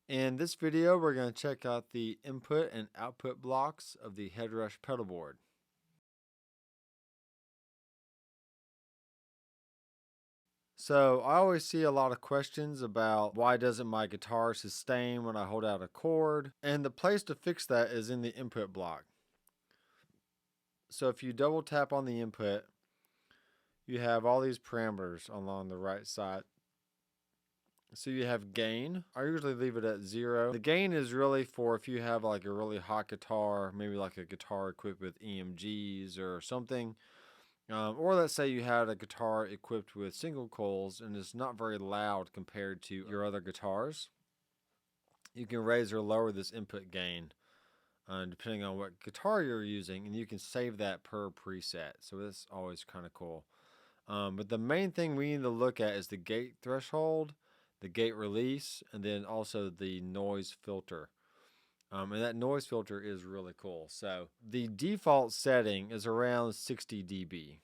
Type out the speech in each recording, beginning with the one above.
In this video, we're going to check out the input and output blocks of the Headrush Pedalboard. So I always see a lot of questions about why doesn't my guitar sustain when I hold out a chord, and the place to fix that is in the input block. So if you double tap on the input, you have all these parameters along the right side. So you have gain. I usually leave it at 0. The gain is really for if you have like a really hot guitar, maybe like a guitar equipped with EMGs or something. Or let's say you had a guitar equipped with single coils and it's not very loud compared to your other guitars. You can raise or lower this input gain depending on what guitar you're using, and you can save that per preset. So that's always kind of cool. But the main thing we need to look at is the gate threshold, the gate release, and then also the noise filter. And that noise filter is really cool. So the default setting is around 60 dB.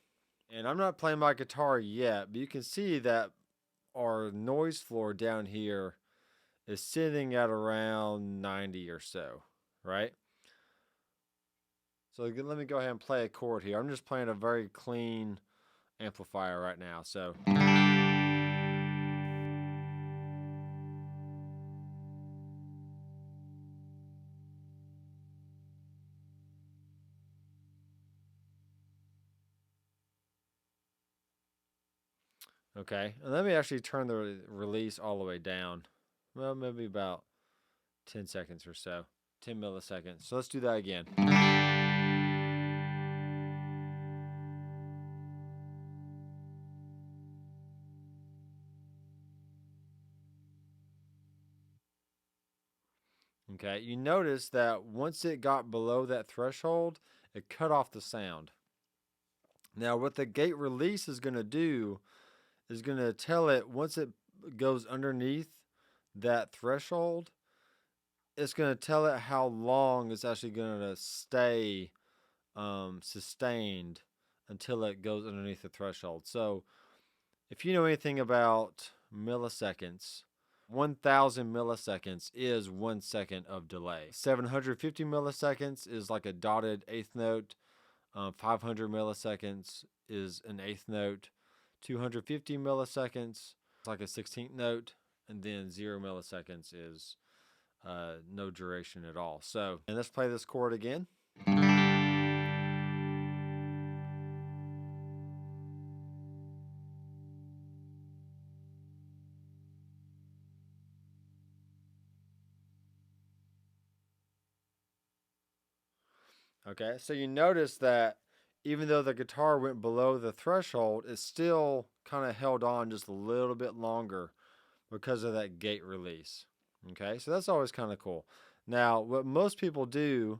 And I'm not playing my guitar yet, but you can see that our noise floor down here is sitting at around 90 or so, right? So let me go ahead and play a chord here. I'm just playing a very clean amplifier right now. So okay, and let me actually turn the release all the way down. Well, maybe about 10 seconds or so, 10 milliseconds. So let's do that again. Okay, you notice that once it got below that threshold, it cut off the sound. Now, what the gate release is going to do is going to tell it once it goes underneath that threshold, it's going to tell it how long it's actually going to stay sustained until it goes underneath the threshold. So if you know anything about milliseconds, 1000 milliseconds is 1 second of delay. 750 milliseconds is like a dotted eighth note. 500 milliseconds is an eighth note. 250 milliseconds is like a 16th note. And then 0 milliseconds is no duration at all. So, and let's play this chord again. Okay, so you notice that even though the guitar went below the threshold, it still kind of held on just a little bit longer because of that gate release. Okay, so that's always kind of cool. Now, what most people do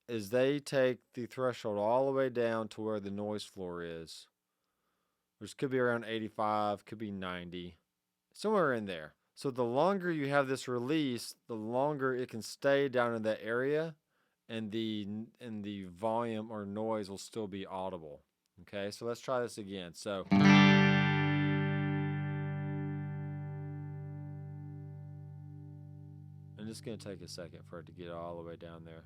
is they take the threshold all the way down to where the noise floor is, which could be around 85, could be 90, somewhere in there. So the longer you have this release, the longer it can stay down in that area, and the volume or noise will still be audible. Okay, so let's try this again. So I'm just going to take a second for it to get all the way down there.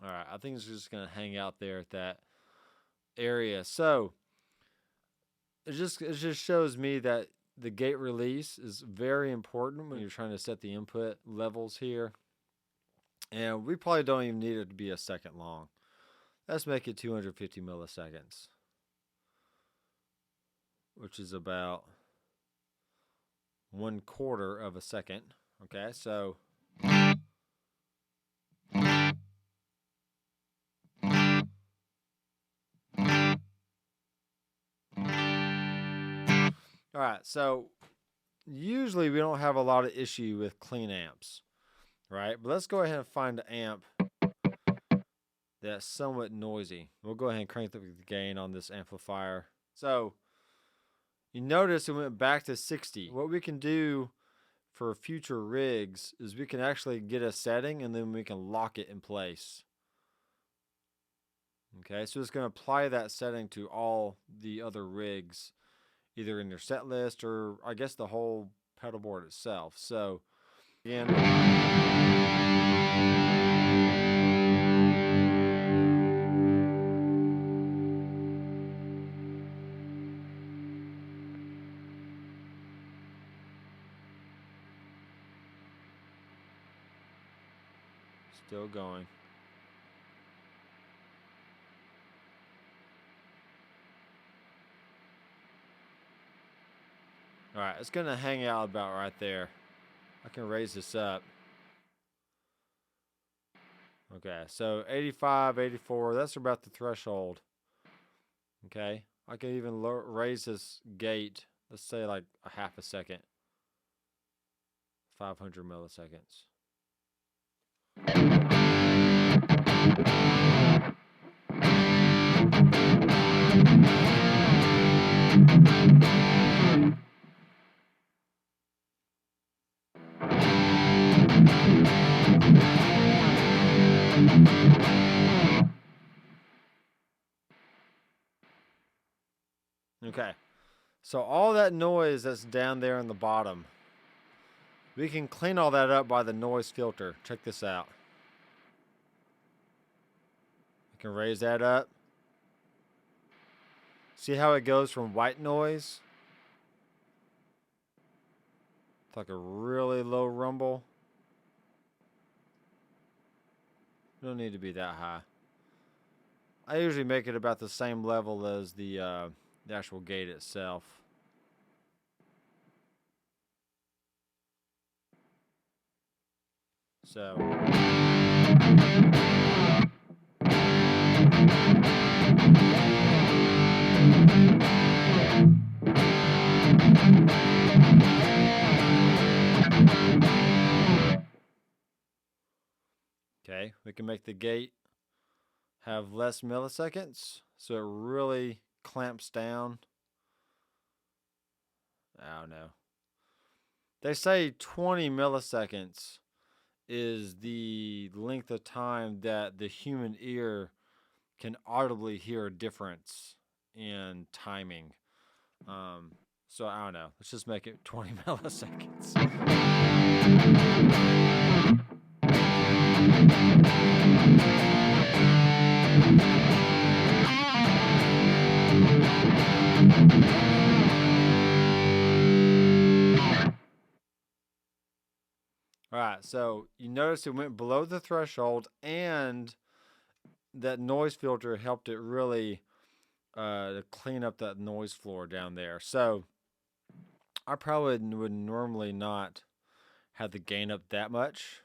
All right, I think it's just going to hang out there at that area. So it just shows me that the gate release is very important when you're trying to set the input levels here. And we probably don't even need it to be a second long. Let's make it 250 milliseconds, which is about 1/4 of a second. Okay, so all right, so usually we don't have a lot of issue with clean amps, right? But let's go ahead and find an amp that's somewhat noisy. We'll go ahead and crank up the gain on this amplifier. So you notice it went back to 60. What we can do for future rigs is we can actually get a setting and then we can lock it in place. Okay, so it's going to apply that setting to all the other rigs, either in your set list or I guess the whole pedal board itself. So again, still going. All right, it's going to hang out about right there. I can raise this up. Okay, so 85, 84, that's about the threshold. Okay, I can even raise this gate, let's say like a half a second. 500 milliseconds. Okay, so all that noise that's down there in the bottom, we can clean all that up by the noise filter. Check this out. I can raise that up. See how it goes from white noise to like a really low rumble? Don't need to be that high. I usually make it about the same level as the actual gate itself. So okay, we can make the gate have less milliseconds, so it really clamps down. I don't know. They say 20 milliseconds is the length of time that the human ear can audibly hear a difference in timing. So I don't know. Let's just make it 20 milliseconds. All right, so you notice it went below the threshold, and that noise filter helped it really to clean up that noise floor down there. So I probably would normally not have the gain up that much,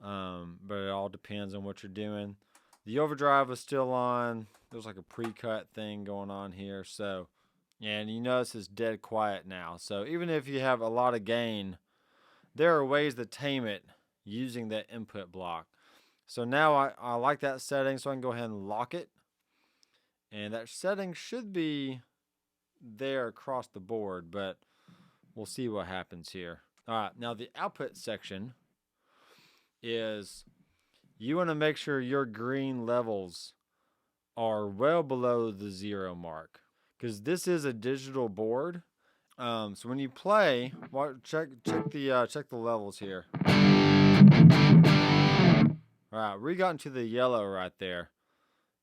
but it all depends on what you're doing. The overdrive is still on. There's like a pre-cut thing going on here. So, and you notice it's dead quiet now. So even if you have a lot of gain, there are ways to tame it using that input block. So now I like that setting, so I can go ahead and lock it. And that setting should be there across the board, but we'll see what happens here. All right, now the output section is you want to make sure your green levels are well below the 0 mark, because this is a digital board. So when you play, check the levels here. All right, we got into the yellow right there.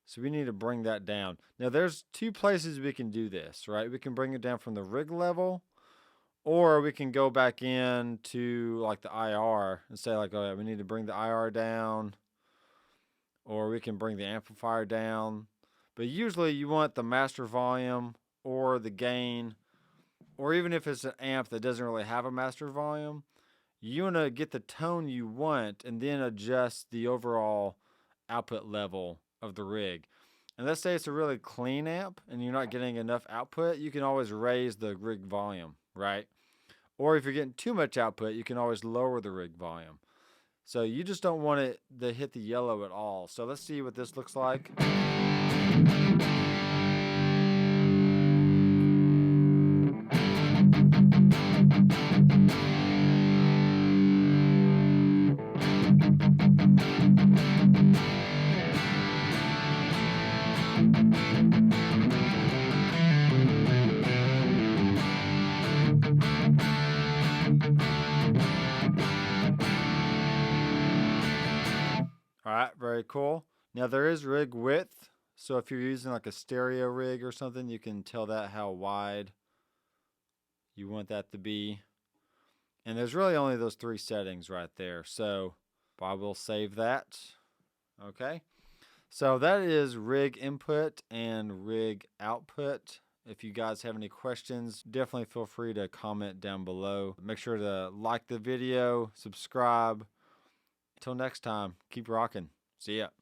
So we need to bring that down. Now there's two places we can do this, right? We can bring it down from the rig level, or we can go back into like the IR and say like, oh yeah, we need to bring the IR down, or we can bring the amplifier down. But usually you want the master volume or the gain, or even if it's an amp that doesn't really have a master volume, you want to get the tone you want and then adjust the overall output level of the rig. And let's say it's a really clean amp and you're not getting enough output, you can always raise the rig volume, right? Or if you're getting too much output, you can always lower the rig volume. So you just don't want it to hit the yellow at all. So let's see what this looks like. All right, very cool. Now there is rig width. So if you're using like a stereo rig or something, you can tell that how wide you want that to be. And there's really only those 3 settings right there. So I will save that. Okay. So that is rig input and rig output. If you guys have any questions, definitely feel free to comment down below. Make sure to like the video, subscribe. Until next time, keep rocking. See ya.